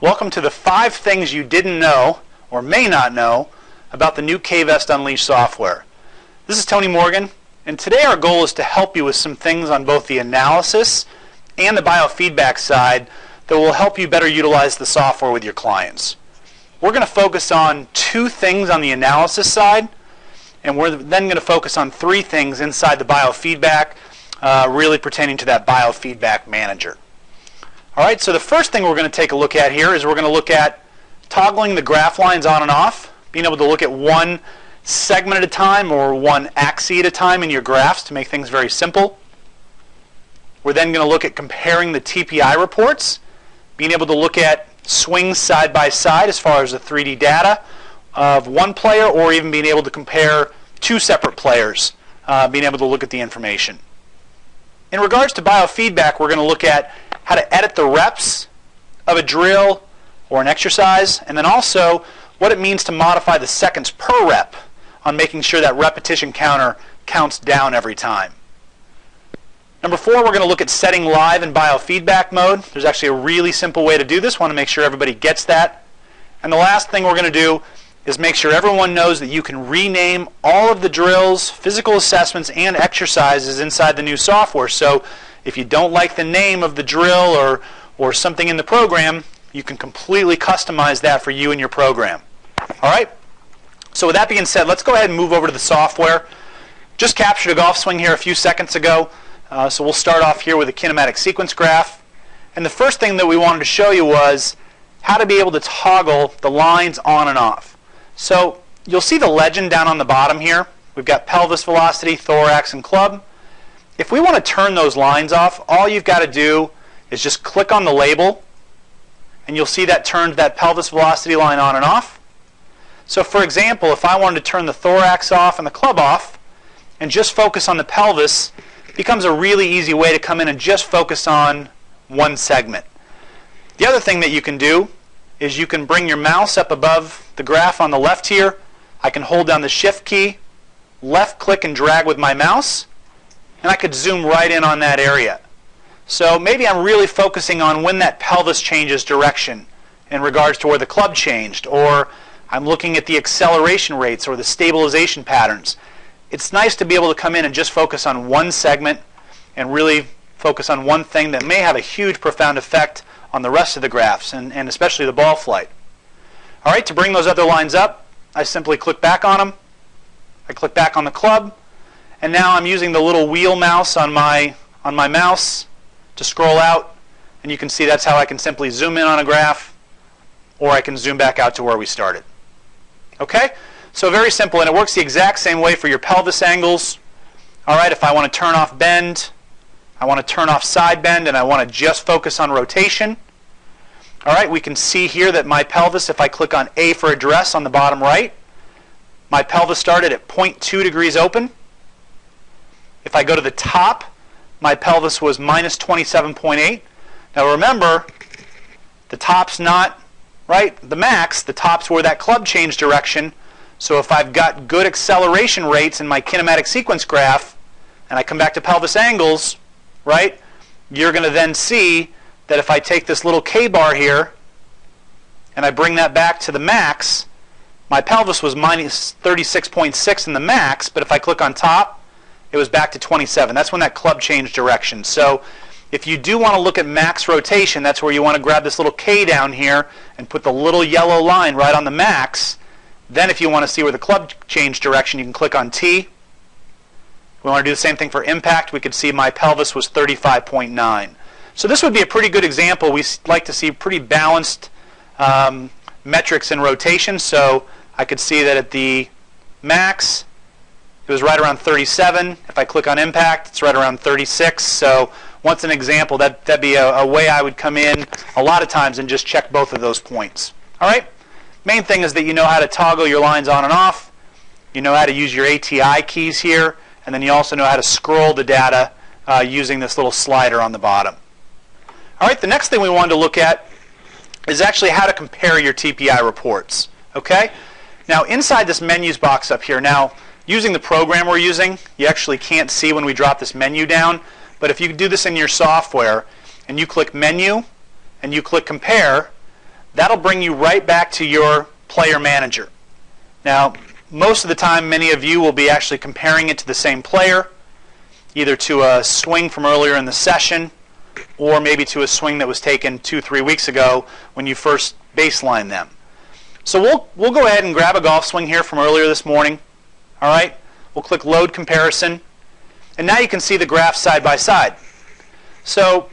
Welcome to the 5 things you didn't know, or may not know, about the new KVest Unleashed software. This is Tony Morgan, and today our goal is to help you with some things on both the analysis and the biofeedback side that will help you better utilize the software with your clients. We're going to focus on 2 things on the analysis side, and we're then going to focus on 3 things inside the biofeedback, really pertaining to that biofeedback manager. All right, so the first thing we're going to take a look at here is we're going to look at toggling the graph lines on and off, being able to look at one segment at a time or one axis at a time in your graphs to make things very simple. We're then going to look at comparing the TPI reports, being able to look at swings side by side as far as the 3D data of one player, or even being able to compare 2 separate players, being able to look at the information. In regards to biofeedback, we're going to look at how to edit the reps of a drill or an exercise, and then also what it means to modify the seconds per rep on making sure that repetition counter counts down every time. Number 4, we're going to look at setting live in biofeedback mode. There's actually a really simple way to do this. Want to make sure everybody gets that. And the last thing we're going to do is make sure everyone knows that you can rename all of the drills, physical assessments, and exercises inside the new software. So if you don't like the name of the drill or something in the program, you can completely customize that for you and your program. All right? So with that being said, let's go ahead and move over to the software. Just captured a golf swing here a few seconds ago. So we'll start off here with a kinematic sequence graph. And the first thing that we wanted to show you was how to be able to toggle the lines on and off. So you'll see the legend down on the bottom here. We've got pelvis velocity, thorax, and club. If we want to turn those lines off, all you've got to do is just click on the label, and you'll see that turned that pelvis velocity line on and off. So for example, if I wanted to turn the thorax off and the club off and just focus on the pelvis, it becomes a really easy way to come in and just focus on one segment. The other thing that you can do is you can bring your mouse up above the graph on the left here. I can hold down the shift key, left click and drag with my mouse, and I could zoom right in on that area. So maybe I'm really focusing on when that pelvis changes direction in regards to where the club changed, or I'm looking at the acceleration rates or the stabilization patterns. It's nice to be able to come in and just focus on one segment and really focus on one thing that may have a huge, profound effect on the rest of the graphs, and especially the ball flight. All right, to bring those other lines up, I simply click back on them. I click back on the club, and now I'm using the little wheel mouse on my mouse to scroll out, and you can see that's how I can simply zoom in on a graph, or I can zoom back out to where we started. Okay? So very simple, and it works the exact same way for your pelvis angles. All right, if I want to turn off bend, I want to turn off side bend, and I want to just focus on rotation. All right, we can see here that my pelvis, if I click on A for address on the bottom right, my pelvis started at 0.2 degrees open. If I go to the top, my pelvis was minus 27.8. Now remember, the top's not, right, the max. The top's where that club changed direction. So if I've got good acceleration rates in my kinematic sequence graph, and I come back to pelvis angles, right, you're going to then see that if I take this little K-bar here, and I bring that back to the max, my pelvis was minus 36.6 in the max, but if I click on top, it was back to 27. That's when that club changed direction. So if you do want to look at max rotation, that's where you want to grab this little K down here and put the little yellow line right on the max. Then if you want to see where the club changed direction, you can click on T. If we want to do the same thing for impact, we could see my pelvis was 35.9. So this would be a pretty good example. We like to see pretty balanced metrics in rotation. So I could see that at the max, it was right around 37. If I click on impact, it's right around 36. So once an example, that'd be a way I would come in a lot of times and just check both of those points. All right? Main thing is that you know how to toggle your lines on and off. You know how to use your ATI keys here. And then you also know how to scroll the data using this little slider on the bottom. All right, the next thing we wanted to look at is actually how to compare your TPI reports. Okay? Now inside this menus box up here, now using the program we're using, you actually can't see when we drop this menu down, but if you do this in your software and you click menu and you click compare, that'll bring you right back to your player manager. Now, most of the time, many of you will be actually comparing it to the same player, either to a swing from earlier in the session, or maybe to a swing that was taken 2-3 weeks ago when you first baseline them. So we'll go ahead and grab a golf swing here from earlier this morning. All right, we'll click Load Comparison, and now you can see the graphs side by side. So,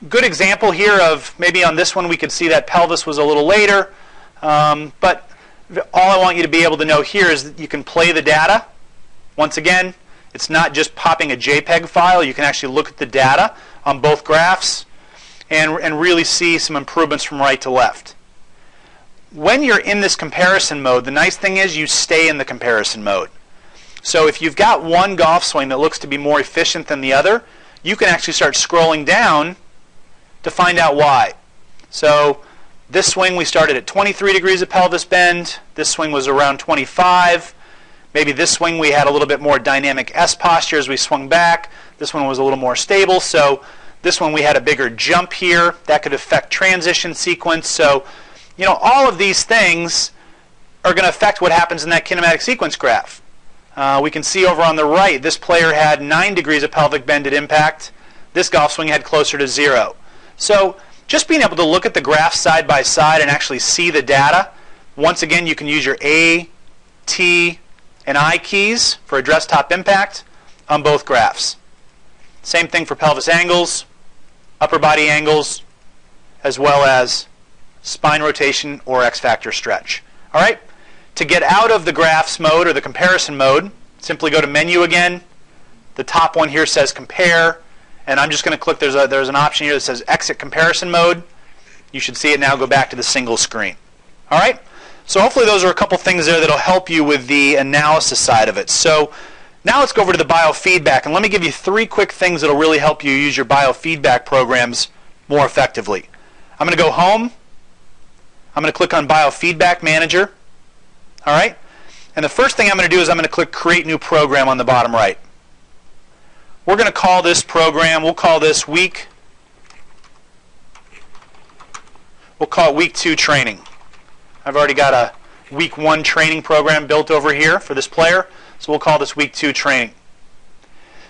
good example here of maybe on this one we could see that pelvis was a little later, but all I want you to be able to know here is that you can play the data. Once again, it's not just popping a JPEG file. You can actually look at the data on both graphs and really see some improvements from right to left. When you're in this comparison mode, the nice thing is you stay in the comparison mode. So if you've got one golf swing that looks to be more efficient than the other, you can actually start scrolling down to find out why. So this swing we started at 23 degrees of pelvis bend. This swing was around 25. Maybe this swing we had a little bit more dynamic S posture as we swung back. This one was a little more stable. So this one we had a bigger jump here. That could affect transition sequence. So, you know, all of these things are going to affect what happens in that kinematic sequence graph. We can see over on the right, this player had 9 degrees of pelvic bend at impact. This golf swing had closer to 0. So just being able to look at the graphs side by side and actually see the data, once again, you can use your A, T, and I keys for address top impact on both graphs. Same thing for pelvis angles, upper body angles, as well as spine rotation or X factor stretch. All right? To get out of the graphs mode or the comparison mode, simply go to Menu again. The top one here says Compare, and I'm just going to click, there's an option here that says Exit Comparison Mode. You should see it now go back to the single screen. All right? So hopefully those are a couple things there that will help you with the analysis side of it. So now let's go over to the biofeedback, and let me give you 3 quick things that will really help you use your biofeedback programs more effectively. I'm going to go Home. I'm going to click on Biofeedback Manager. All right? And the first thing I'm going to do is I'm going to click Create New Program on the bottom right. We're going to call this program, we'll call this Week 2 Training. I've already got a Week 1 training program built over here for this player, so we'll call this Week 2 Training.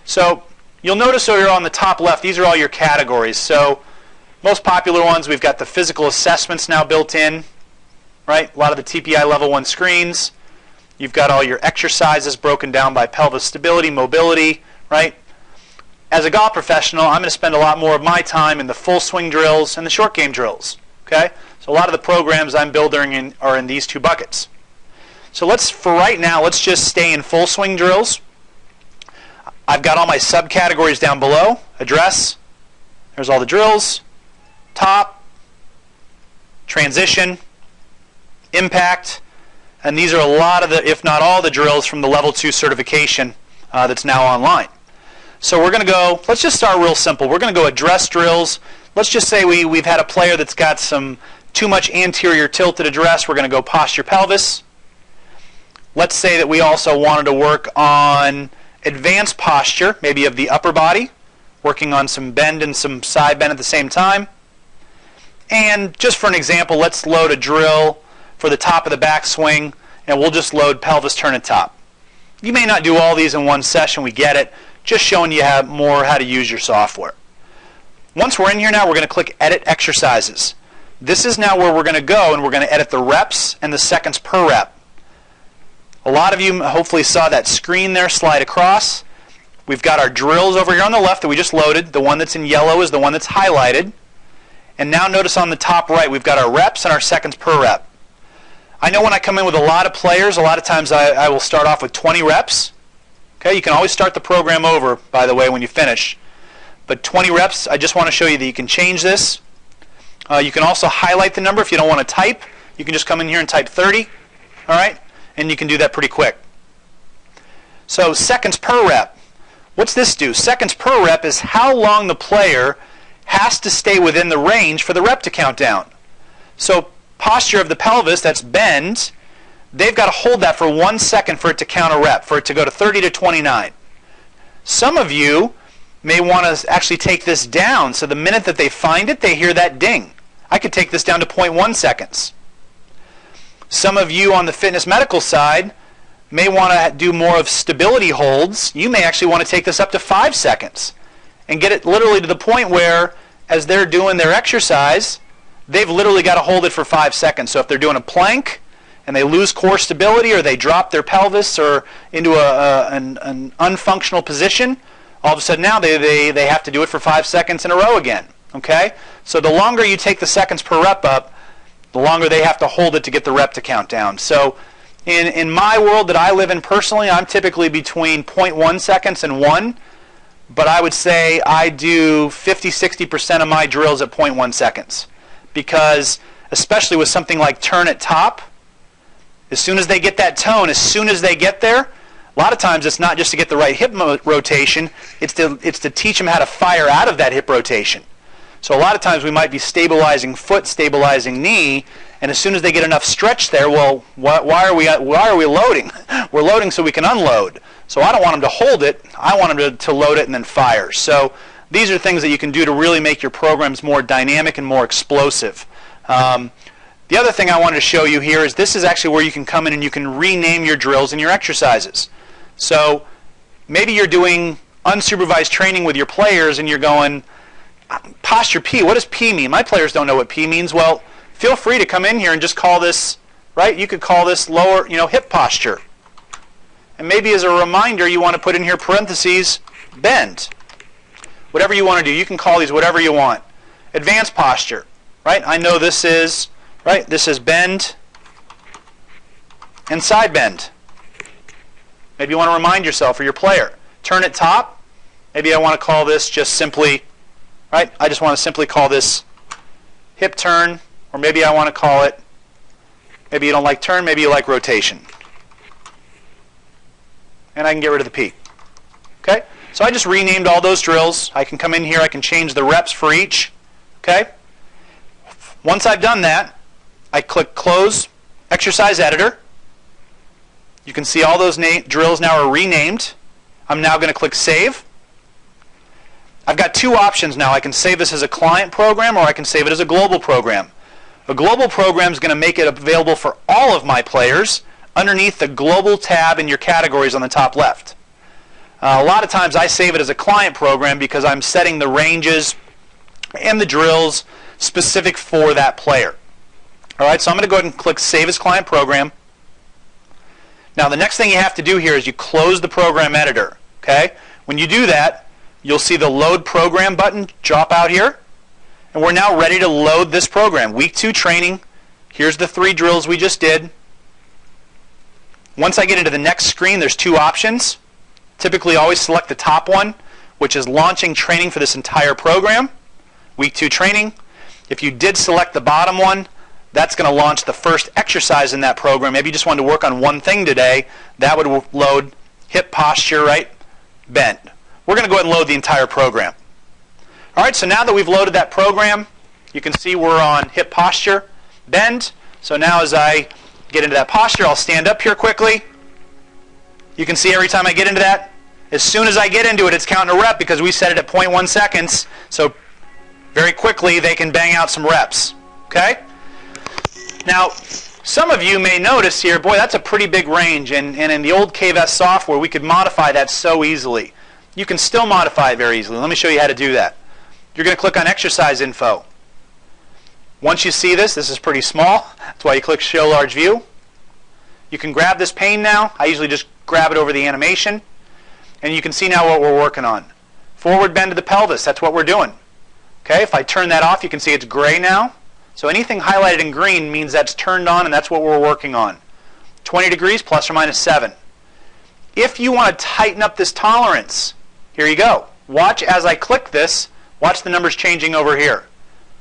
So you'll notice over here on the top left, these are all your categories. So most popular ones, we've got the physical assessments now built in. Right? A lot of the TPI level 1 screens. You've got all your exercises broken down by pelvis stability, mobility, right? As a golf professional, I'm going to spend a lot more of my time in the full swing drills and the short game drills. Okay? So a lot of the programs I'm building are in these 2 buckets. So for right now, let's just stay in full swing drills. I've got all my subcategories down below. Address. There's all the drills. Top. Transition. Impact, and these are a lot of the, if not all the drills from the level 2 certification that's now online. So we're going to go, let's just start real simple. We're going to go address drills. Let's just say we've had a player that's got some too much anterior tilted address. We're going to go posture pelvis. Let's say that we also wanted to work on advanced posture, maybe of the upper body, working on some bend and some side bend at the same time. And just for an example, let's load a drill for the top of the backswing, and we'll just load pelvis turn at top. You may not do all these in one session, we get it. Just showing you more how to use your software. Once we're in here now, we're going to click Edit Exercises. This is now where we're going to go, and we're going to edit the reps and the seconds per rep. A lot of you hopefully saw that screen there slide across. We've got our drills over here on the left that we just loaded. The one that's in yellow is the one that's highlighted. And now notice on the top right, we've got our reps and our seconds per rep. I know when I come in with a lot of players, a lot of times I will start off with 20 reps. Okay, you can always start the program over, by the way, when you finish. But 20 reps, I just want to show you that you can change this. You can also highlight the number if you don't want to type. You can just come in here and type 30. All right? And you can do that pretty quick. So seconds per rep. What's this do? Seconds per rep is how long the player has to stay within the range for the rep to count down. So posture of the pelvis, that's bend, they've got to hold that for 1 second for it to count a rep, for it to go to 30 to 29. Some of you may want to actually take this down, so the minute that they find it, they hear that ding. I could take this down to 0.1 seconds. Some of you on the fitness medical side may want to do more of stability holds. You may actually want to take this up to 5 seconds and get it literally to the point where as they're doing their exercise, they've literally got to hold it for 5 seconds. So if they're doing a plank and they lose core stability or they drop their pelvis or into an unfunctional position, all of a sudden now they have to do it for 5 seconds in a row again. Okay? So the longer you take the seconds per rep up, the longer they have to hold it to get the rep to count down. So in my world that I live in personally, I'm typically between 0.1 seconds and 1. But I would say I do 50-60% of my drills at 0.1 seconds. Because especially with something like turn at top, as soon as they get that tone, as soon as they get there, a lot of times it's not just to get the right hip rotation, it's to teach them how to fire out of that hip rotation. So a lot of times we might be stabilizing foot, stabilizing knee, and as soon as they get enough stretch there, well, why are we loading? We're loading so we can unload. So I don't want them to hold it. I want them to load it and then fire. So these are things that you can do to really make your programs more dynamic and more explosive. The other thing I wanted to show you here is this is actually where you can come in and you can rename your drills and your exercises. So maybe you're doing unsupervised training with your players and you're going, posture P, what does P mean? My players don't know what P means. Well, feel free to come in here and just call this, right? You could call this lower, hip posture. And maybe as a reminder, you want to put in here parentheses, bend. Whatever you want to do, you can call these whatever you want. Advanced posture, right? I know this is, right? This is bend and side bend. Maybe you want to remind yourself or your player. Turn at top. Maybe I want to call this just simply, right? I just want to simply call this hip turn, or maybe I want to call it, maybe you don't like turn, maybe you like rotation. And I can get rid of the P. Okay? So I just renamed all those drills. I can come in here, I can change the reps for each. Okay? Once I've done that, I click Close Exercise Editor. You can see all those drills now are renamed. I'm now going to click Save. I've got two options now. I can save this as a client program or I can save it as a global program. A global program is going to make it available for all of my players underneath the global tab in your categories on the top left. A lot of times I save it as a client program because I'm setting the ranges and the drills specific for that player. All right, so I'm going to go ahead and click Save as Client Program. Now the next thing you have to do here is you close the program editor. Okay? When you do that, you'll see the Load Program button drop out here. And we're now ready to load this program. Week 2 training. Here's the 3 drills we just did. Once I get into the next screen, there's 2 options. Typically always select the top one, which is launching training for this entire program. Week 2 training. If you did select the bottom one, that's going to launch the first exercise in that program. Maybe you just wanted to work on one thing today. That would load hip posture, right? Bend. We're going to go ahead and load the entire program. All right, so now that we've loaded that program, you can see we're on hip posture, bend. So now as I get into that posture, I'll stand up here quickly. You can see every time I get into that, as soon as I get into it, it's counting a rep because we set it at 0.1 seconds. So very quickly, they can bang out some reps. Okay? Now, some of you may notice here, boy, that's a pretty big range. And in the old KVS software, we could modify that so easily. You can still modify it very easily. Let me show you how to do that. You're going to click on Exercise Info. Once you see this is pretty small. That's why you click Show Large View. You can grab this pane now. I usually just grab it over the animation. And you can see now what we're working on. Forward bend to the pelvis. That's what we're doing. Okay, if I turn that off, you can see it's gray now. So anything highlighted in green means that's turned on, and that's what we're working on. 20 degrees plus or minus 7. If you want to tighten up this tolerance, here you go. Watch as I click this. Watch the numbers changing over here.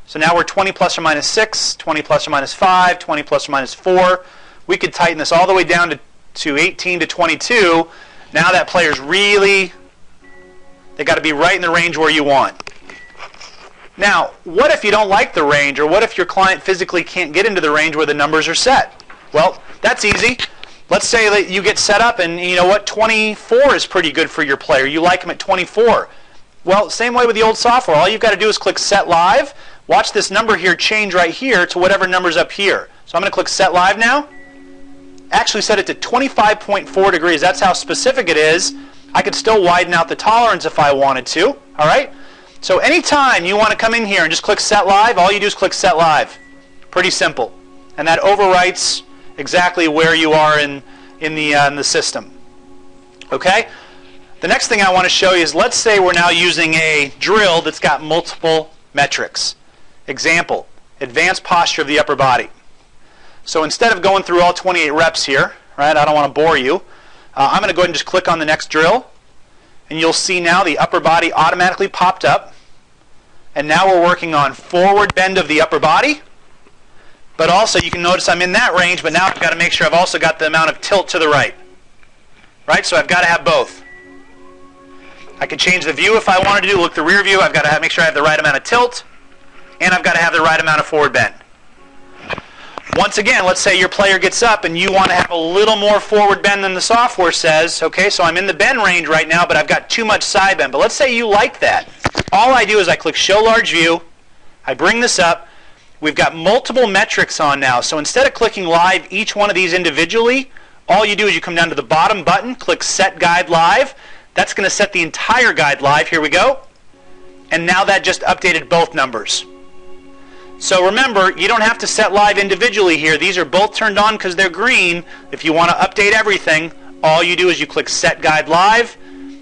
So now we're 20 plus or minus 6, 20 plus or minus 5, 20 plus or minus 4. We could tighten this all the way down to 18 to 22. Now that player's really, they got to be right in the range where you want. Now, what if you don't like the range, or what if your client physically can't get into the range where the numbers are set? Well, that's easy. Let's say that you get set up and you know what, 24 is pretty good for your player. You like them at 24. Well, same way with the old software. All you've got to do is click Set Live. watch this number here change right here to whatever number's up here. So I'm going to click Set Live now. Actually set it to 25.4 degrees. That's how specific it is. I could still widen out the tolerance if I wanted to. All right? So anytime you want to come in here and just click Set Live, all you do is click Set Live. Pretty simple. And that overwrites exactly where you are in the system. Okay? The next thing I want to show you is, let's say we're now using a drill that's got multiple metrics. Example, advanced posture of the upper body. So instead of going through all 28 reps here, right, I don't want to bore you, I'm going to go ahead and just click on the next drill, and you'll see now the upper body automatically popped up. And now we're working on forward bend of the upper body, but also you can notice I'm in that range, but now I've got to make sure I've also got the amount of tilt to the right. Right, so I've got to have both. I can change the view if I wanted to look the rear view. I've got to make sure I have the right amount of tilt, and I've got to have the right amount of forward bend. Once again, let's say your player gets up and you want to have a little more forward bend than the software says. Okay, so I'm in the bend range right now, but I've got too much side bend. But let's say you like that. All I do is I click Show Large View. I bring this up. We've got multiple metrics on now. So instead of clicking live each one of these individually, all you do is you come down to the bottom button, click Set Guide Live. That's going to set the entire guide live. Here we go. And now that just updated both numbers. So remember, you don't have to set live individually here. These are both turned on because they're green. If you want to update everything, all you do is you click Set Guide Live,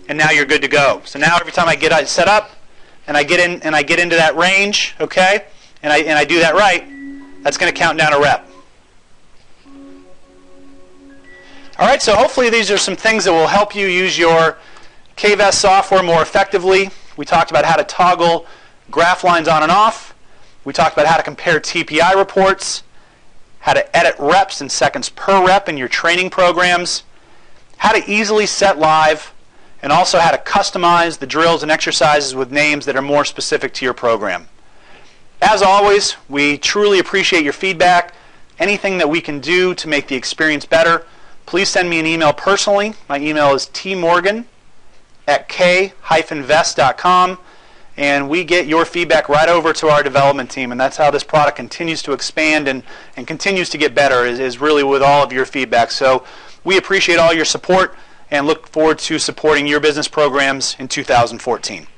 and now you're good to go. So now every time I get set up and I get into that range, okay, and I do that right, that's going to count down a rep. All right, so hopefully these are some things that will help you use your KVest software more effectively. We talked about how to toggle graph lines on and off. We talked about how to compare TPI reports, how to edit reps and seconds per rep in your training programs, how to easily set live, and also how to customize the drills and exercises with names that are more specific to your program. As always, we truly appreciate your feedback. Anything that we can do to make the experience better, please send me an email personally. My email is tmorgan@k-vest.com, and we get your feedback right over to our development team, and that's how this product continues to expand and continues to get better, is really with all of your feedback. So we appreciate all your support and look forward to supporting your business programs in 2014.